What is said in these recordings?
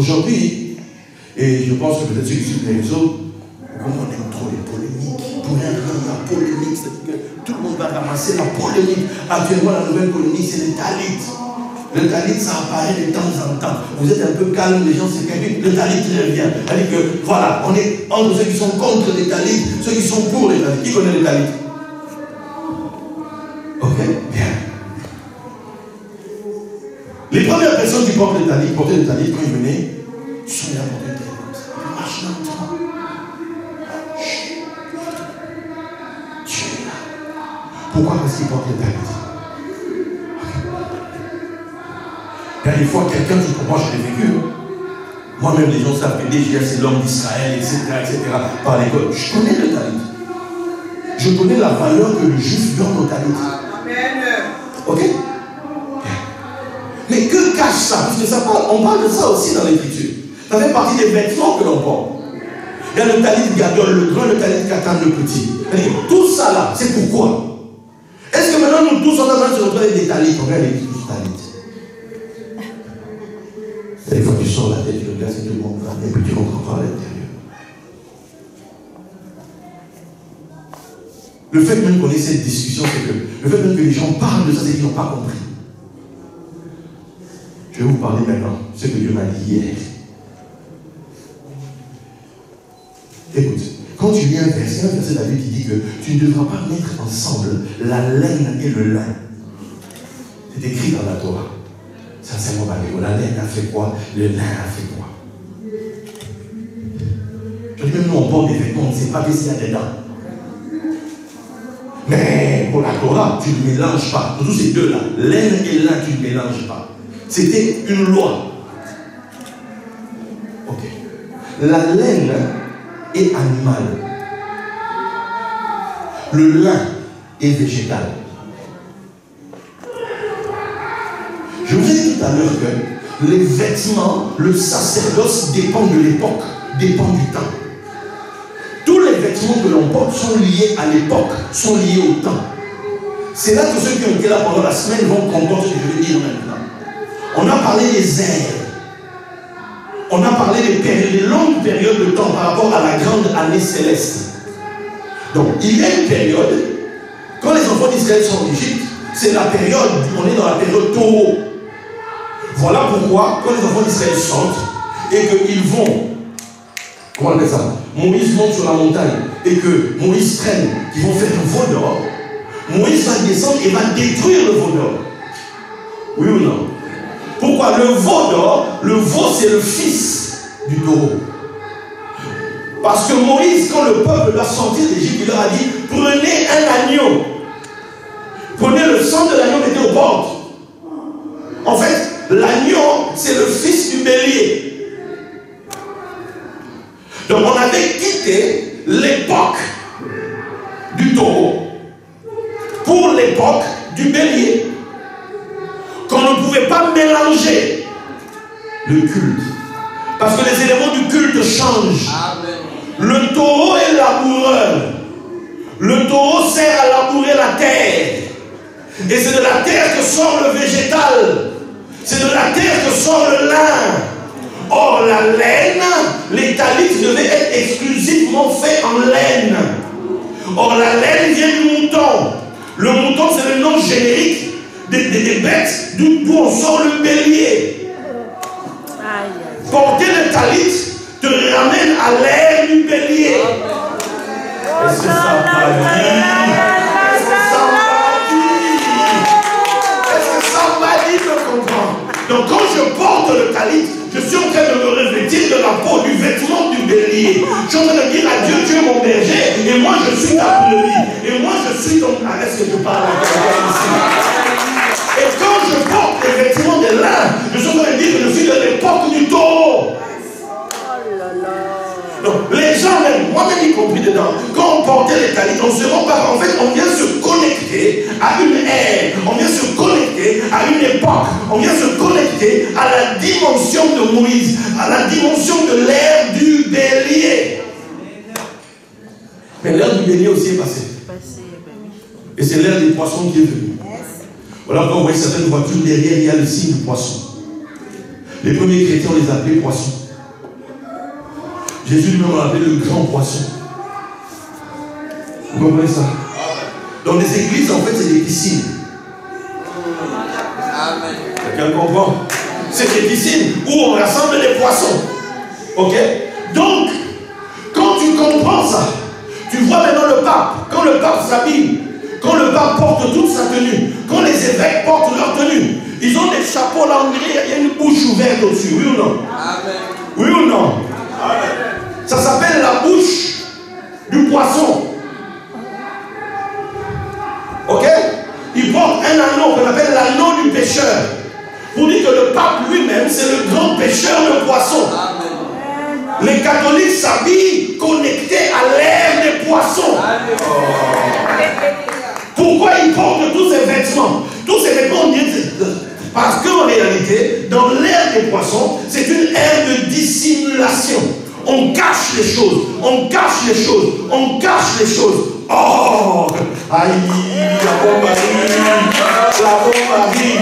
Aujourd'hui, et je pense que peut-être ceux qui suivent les réseaux, comme on aime trop les polémiques, pour rien, la polémique, c'est que tout le monde va ramasser la polémique. Actuellement, la nouvelle polémique, c'est les talit. Le talit, ça apparaît de temps en temps. Vous êtes un peu calme, les gens se calment, le talit revient. C'est-à-dire que, voilà, on est entre ceux qui sont contre les talits, ceux qui sont pour les talits. Qui connaît les talits? Ok, bien. Les premières personnes qui portaient les talits, quand ils venaient, ils sont là pour des talits comme ça. Ils marchent lentement. Dieu est là. Pourquoi? Parce qu'ils portent les talits. Il y a des fois, quelqu'un, moi je l'ai vécu. Moi-même, les gens savent que DGF, c'est l'homme d'Israël, etc., par l'école. Je connais le talit. Je connais la valeur que le juif donne au talit. Amen. Ok? Mais que cache ça? Parce que ça parle, on parle de ça aussi dans l'Écriture. Ça fait partie des vêtements que l'on porte. Il y a le talit de Gadol, le grand, le talit de Katan, le petit. Tout ça là, c'est pourquoi? Est-ce que maintenant nous tous, on a besoin de se retrouver des talits? On regarde les talits. Et des fois tu sors la tête, tu regardes, c'est tout le monde va, et puis tu rentres encore à l'intérieur. Le fait même qu'on ait cette discussion, c'est que le fait même que les gens parlent de ça, c'est qu'ils n'ont pas compris. Je vais vous parler maintenant de ce que Dieu m'a dit hier. Écoute, quand tu lis un verset David qui dit que tu ne devras pas mettre ensemble la laine et le lin. C'est écrit dans la Torah. Ça, c'est mon baléo. La laine a fait quoi? Le lin a fait quoi? Je dis même nous on porte des vêtements, on ne sait pas qu'est-ce qu'il y a dedans. Mais pour la Torah, tu ne mélanges pas. Surtout ces deux-là, laine et lin, tu ne mélanges pas. C'était une loi. Ok. La laine est animale. Le lin est végétal. Je vous ai dit tout à l'heure que les vêtements, le sacerdoce dépend de l'époque, dépend du temps. Tous les vêtements que l'on porte sont liés à l'époque, sont liés au temps. C'est là que ceux qui ont été là pendant la semaine vont comprendre ce que je vais dire maintenant. On a parlé des ères. On a parlé des longues périodes de temps par rapport à la grande année céleste. Donc, il y a une période, quand les enfants d'Israël sont en Égypte, c'est la période, on est dans la période taureau. Voilà pourquoi, quand les enfants d'Israël sortent et qu'ils vont, comment on appelle ça? Moïse monte sur la montagne et que Moïse traîne, qu'ils vont faire un veau d'or, Moïse va descendre et va détruire le veau d'or. Oui ou non? Pourquoi? Le veau d'or, le veau c'est le fils du taureau. Parce que Moïse, quand le peuple doit sortir d'Égypte, il leur a dit, prenez un agneau. Prenez le sang de l'agneau, mettez aux portes. En fait, l'agneau, c'est le fils du bélier. Donc on avait quitté l'époque du taureau pour l'époque du bélier. Qu'on ne pouvait pas mélanger le culte. Parce que les éléments du culte changent. Amen. Le taureau est laboureur. Le taureau sert à labourer la terre. Et c'est de la terre que sort le végétal. C'est de la terre que sort le lin. Or, la laine, les talits devaient être exclusivement faits en laine. Or, la laine vient du mouton. Le mouton, c'est le nom générique des bêtes d'où on sort le bélier. Porter le talit te ramène à l'ère du bélier. Est-ce que ça va dire? Est-ce que ça va dire? Est-ce que ça va dire me comprendre? Donc quand je porte le talit, je suis en train de me revêtir de la peau, du vêtement du bélier. Je suis en train de dire à Dieu, tu es mon berger, et moi je suis ta brebis. Et moi je suis ton... Ah, est-ce que je parle à quelqu'un ici? Et quand je porte les vêtements de lin, je suis en train de dire que je suis de l'époque du taureau. Donc, les gens, même moi-même y compris dedans, quand on portait les talits, on se rend pas. En fait, on vient se connecter à une ère, on vient se connecter à une époque, on vient se connecter à la dimension de Moïse, à la dimension de l'ère du bélier. Mais l'ère du bélier aussi est passée. Et c'est l'ère des poissons qui est venue. Voilà, quand vous voyez certaines voitures derrière, il y a le signe du poisson. Les premiers chrétiens, on les appelait poissons. Jésus lui-même l'a appelé le grand poisson. Vous comprenez ça? Dans les églises, en fait, c'est des piscines. Amen. Quelqu'un comprend? C'est des piscines où on rassemble les poissons. Ok? Donc, quand tu comprends ça, tu vois maintenant le pape. Quand le pape s'habille, quand le pape porte toute sa tenue, quand les évêques portent leur tenue, ils ont des chapeaux là, on dirait, il y a une bouche ouverte au-dessus, oui ou non? Amen. Oui ou non? Amen. Ça s'appelle la bouche du poisson. Ok? Il porte un anneau qu'on appelle l'anneau du pêcheur. Pour dire que le pape lui-même, c'est le grand pêcheur de poissons. Amen. Les catholiques s'habillent connectés à l'ère des poissons. Amen. Pourquoi ils portent tous ces vêtements? Tous ces vêtements, parce qu'en réalité, dans l'ère des poissons, c'est une ère de dissimulation. On cache les choses, on cache les choses, on cache les choses. Oh, aïe, la bombe arrive, la bombe arrive.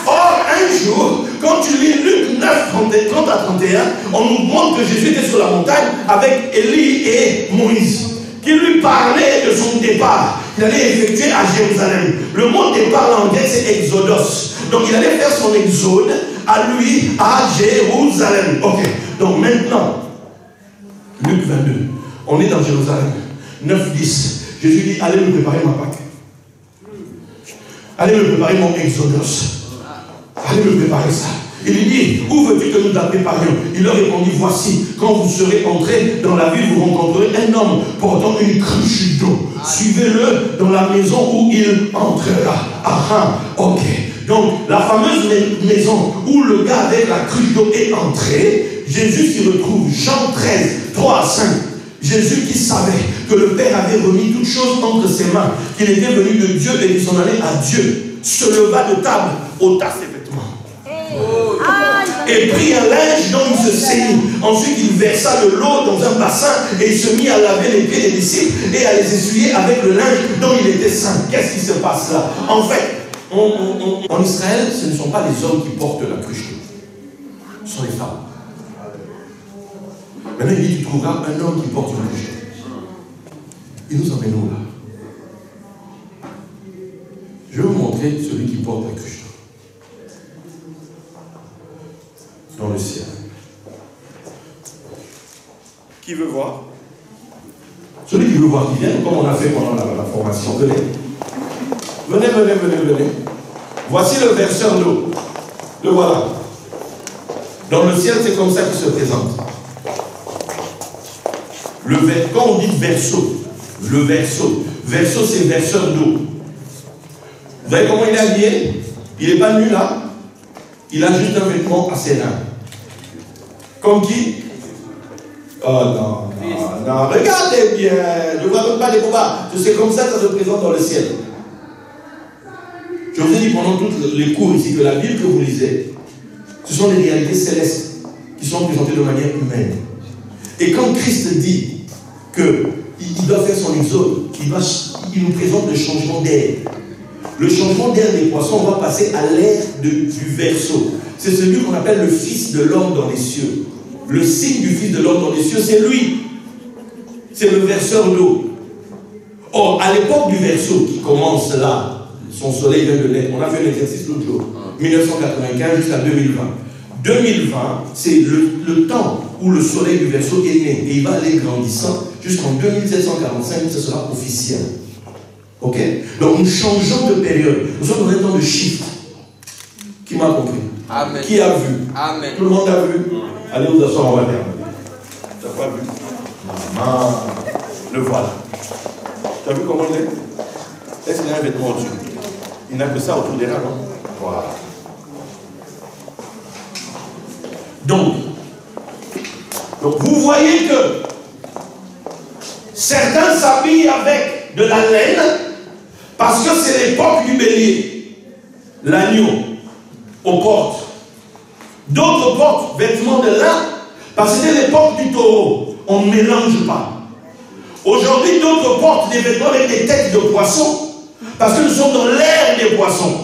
Or, un jour, quand tu lis Luc 9, 30 à 31, on nous montre que Jésus était sur la montagne avec Élie et Moïse, qui lui parlait de son départ. Il allait effectuer à Jérusalem. Le mot départ là en grec, c'est exodos. Donc, il allait faire son exode à lui, à Jérusalem. Ok, donc maintenant, Luc 22, on est dans Jérusalem, 9, 10. Jésus dit, allez me préparer ma Pâque. Allez me préparer mon exodos. Allez me préparer ça. Il lui dit, où veux-tu que nous la préparions? Il leur répondit, voici, quand vous serez entrés dans la ville, vous rencontrerez un homme portant une cruche d'eau. Suivez-le dans la maison où il entrera. Ok. Donc, la fameuse maison où le gars avec la cruche d'eau est entré, Jésus s'y retrouve. Jean 13, 3 à 5. Jésus qui savait que le Père avait remis toutes choses entre ses mains, qu'il était venu de Dieu et qu'il s'en allait à Dieu, se leva de table, ôta ses vêtements. Et prit un linge dont il se saignit. Ensuite, il versa de l'eau dans un bassin et il se mit à laver les pieds des disciples et à les essuyer avec le linge dont il était saint. Qu'est-ce qui se passe là? En fait, en Israël, ce ne sont pas les hommes qui portent la cruche d'eau. Ce sont les femmes. Maintenant, il dit, tu trouveras un homme qui porte une cruche d'eau. Il nous emmène où là? Je vais vous montrer celui qui porte la cruche d'eau. Dans le ciel. Qui veut voir? Celui qui veut voir, qui vient, comme on a fait pendant la formation. Venez. Venez. Voici le verseur d'eau. Le voilà. Dans le ciel, c'est comme ça qu'il se présente. Quand on dit verseau, le verseau c'est verseur d'eau. Vous voyez comment il est habillé? Il n'est pas nu là. Il a juste un vêtement à ses reins. Comme qui? Oh non, regardez bien. Je ne vois même pas les combats. C'est comme ça que ça se présente dans le ciel. Je vous ai dit pendant tous les cours ici que la Bible que vous lisez, ce sont des réalités célestes qui sont présentées de manière humaine. Et quand Christ dit qu'il doit faire son exode, il nous présente le changement d'air. Le changement d'air des poissons, on va passer à l'ère du verseau. C'est celui qu'on appelle le Fils de l'homme dans les cieux. Le signe du Fils de l'homme dans les cieux, c'est lui. C'est le verseur d'eau. Or, à l'époque du verseau qui commence là, son soleil vient de naître. On a fait l'exercice l'autre jour, 1995 jusqu'à 2020. 2020, c'est le temps où le soleil du verseau est né. Et il va aller grandissant jusqu'en 2745, ce sera officiel. Ok? Donc nous changeons de période. Nous sommes dans un temps de shift. Qui m'a compris? Amen. Qui a vu? Amen. Tout le monde a vu? Allez vous asseoir, on va terminer. Tu n'as pas vu? Maman, le voilà. Tu as vu comment il est? Est-ce qu'il a un vêtement au-dessus? Il n'a que ça autour des reins, non? Voilà. Donc, vous voyez que certains s'habillent avec de la laine parce que c'est l'époque du bélier, l'agneau, aux portes. D'autres portent vêtements de lin parce que c'était l'époque du taureau. On ne mélange pas. Aujourd'hui, d'autres portent des vêtements avec des têtes de poissons parce que nous sommes dans l'ère des poissons.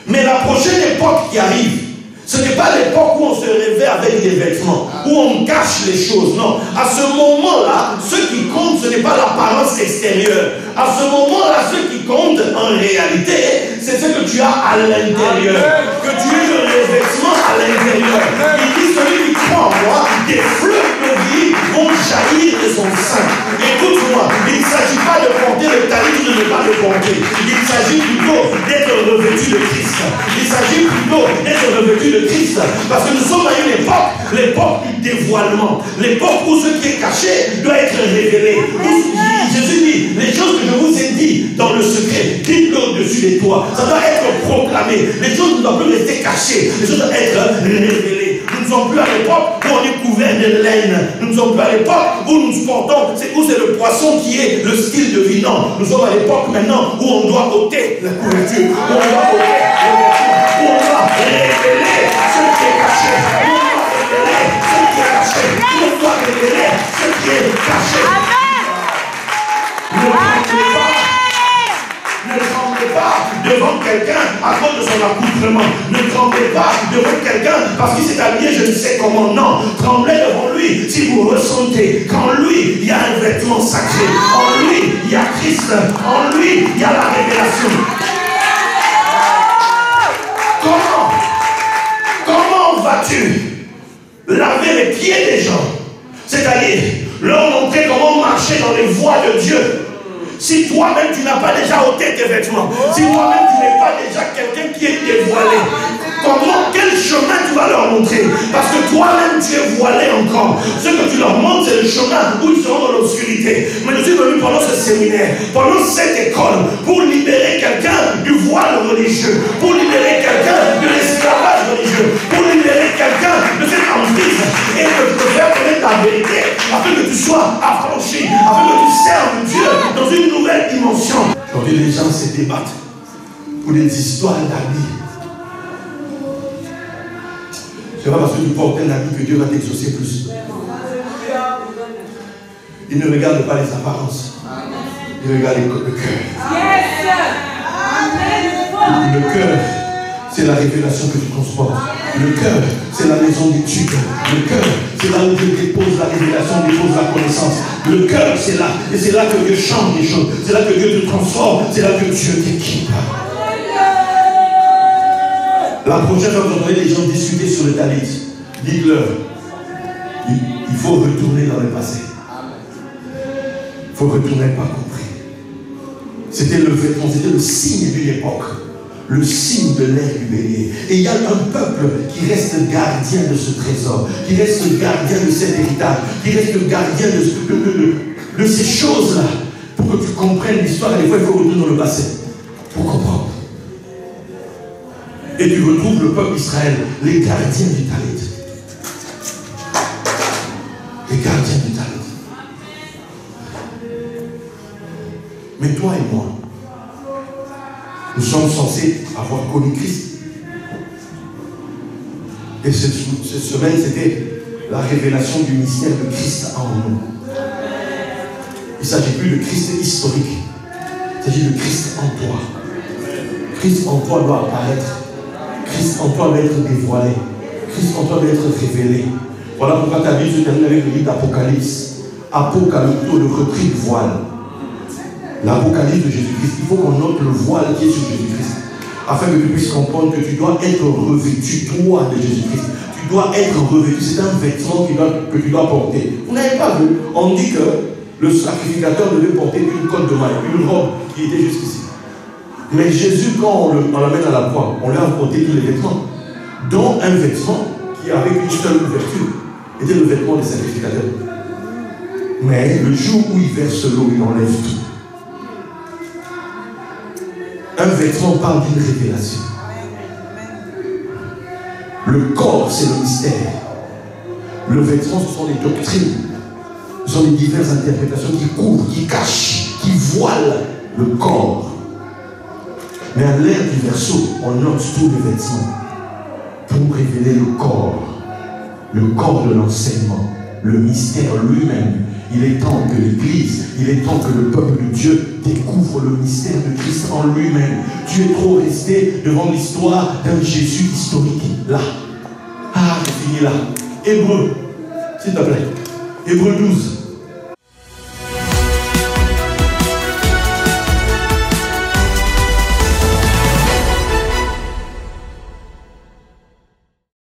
Mais la prochaine époque qui arrive, Ce n'est pas l'époque où on se réveille avec des vêtements, où on cache les choses. Non. À ce moment-là, ce qui compte, ce n'est pas l'apparence extérieure. À ce moment-là, ce qui compte en réalité, c'est ce que tu as à l'intérieur. Que tu aies le revêtement à l'intérieur. Il dit, celui qui croit en moi, des fleuves de vie vont jaillir de son sein. Écoute-moi, il ne s'agit pas de porter le talit ou de ne pas le porter. Il s'agit plutôt d'être revêtu de Christ. Il s'agit plutôt d'être revêtu de Christ. Parce que nous sommes à une époque, l'époque du dévoilement. L'époque où ce qui est caché doit être révélé. Jésus dit, les choses que je vous ai dit dans le secret, dites-le au-dessus des toits. Ça doit être proclamé. Les choses ne doivent plus rester cachées. Les choses doivent être révélées. Nous ne sommes plus à l'époque où on est couvert de laine. Nous ne sommes plus à l'époque où nous portons, où c'est le poisson qui est le style de vie. Non, nous sommes à l'époque maintenant où on doit ôter la couverture, où on doit ôter le vêtement, où on doit révéler ce qui est caché, où on doit révéler ce qui est caché, où on doit révéler ce qui est caché. Ne tremblez pas devant quelqu'un à cause de son accoutrement. Ne tremblez pas devant quelqu'un parce qu'il s'est habillé je ne sais comment. Non, tremblez devant lui si vous ressentez qu'en lui il y a un vêtement sacré. En lui il y a Christ. En lui il y a la révélation. Comment vas-tu laver les pieds des gens? C'est-à-dire leur montrer comment marcher dans les voies de Dieu. Si toi-même tu n'as pas déjà ôté tes vêtements, si toi-même tu n'es pas déjà quelqu'un qui est dévoilé, quel chemin tu vas leur montrer? Parce que toi-même tu es voilé encore. Ce que tu leur montres, c'est le chemin où ils seront dans l'obscurité. Mais je suis venu pendant ce séminaire, pendant cette école, pour libérer quelqu'un du voile religieux, pour libérer quelqu'un de l'esclavage religieux, pour libérer quelqu'un de cette emprise et de te faire connaître la vérité, afin que tu sois affranchi, afin que tu serves Dieu dans une nouvelle dimension. Aujourd'hui, les gens se débattent pour des histoires d'habits. Ce n'est pas parce que tu portes un habit que Dieu va t'exaucer plus. Il ne regarde pas les apparences. Il regarde le cœur. Le cœur, c'est la révélation que tu transportes. Le cœur, c'est la maison d'étude. Le cœur, c'est là où Dieu dépose la révélation, dépose la connaissance. Le cœur, c'est là. Et c'est là que Dieu change les choses. C'est là que Dieu te transforme. C'est là que Dieu t'équipe. La prochaine fois que vous entendez les gens discuter sur le talit, dites-leur, il faut retourner dans le passé. Il faut retourner par compris. C'était le vêtement, c'était le signe d'une époque. Le signe de l'ère du bélier. Et il y a un peuple qui reste gardien de ce trésor, qui reste gardien de cet héritage, qui reste gardien de ces choses-là. Pour que tu comprennes l'histoire, des fois il faut retourner dans le passé. Pour comprendre. Et tu retrouves le peuple d'Israël, les gardiens du talit. Les gardiens du talit. Mais toi et moi, nous sommes censés avoir connu Christ. Et cette semaine, c'était la révélation du mystère de Christ en nous. Il ne s'agit plus de Christ historique. Il s'agit de Christ en toi. Christ en toi doit apparaître. Christ en toi doit être dévoilé. Christ en toi doit être révélé. Voilà pourquoi ta Bible se termine avec le livre d'Apocalypse. Apocalypse, le repris de voile. L'Apocalypse de Jésus-Christ. Il faut qu'on note le voile qui est sur Jésus-Christ. Afin que tu puisses comprendre que tu dois être revêtu, toi, de Jésus-Christ. Tu dois être revêtu. C'est un vêtement que tu dois porter. Vous n'avez pas vu? On dit que le sacrificateur devait porter une cotte de maille, une robe qui était jusqu'ici. Mais Jésus, quand on l'amène à la croix, on lui a porté tous les vêtements, dont un vêtement qui avait une seule ouverture, était le vêtement des sacrificateurs. Mais le jour où il verse l'eau, il enlève tout. Un vêtement parle d'une révélation. Le corps, c'est le mystère. Le vêtement, ce sont les doctrines. Ce sont les diverses interprétations qui couvrent, qui cachent, qui voilent le corps. Mais à l'ère du verseau, on note tous les vêtements pour révéler le corps de l'enseignement, le mystère lui-même. Il est temps que l'Église, il est temps que le peuple de Dieu découvre le mystère de Christ en lui-même. Tu es trop resté devant l'histoire d'un Jésus historique, là, Ah, j'ai fini là. Hébreu, s'il te plaît. Hébreu 12.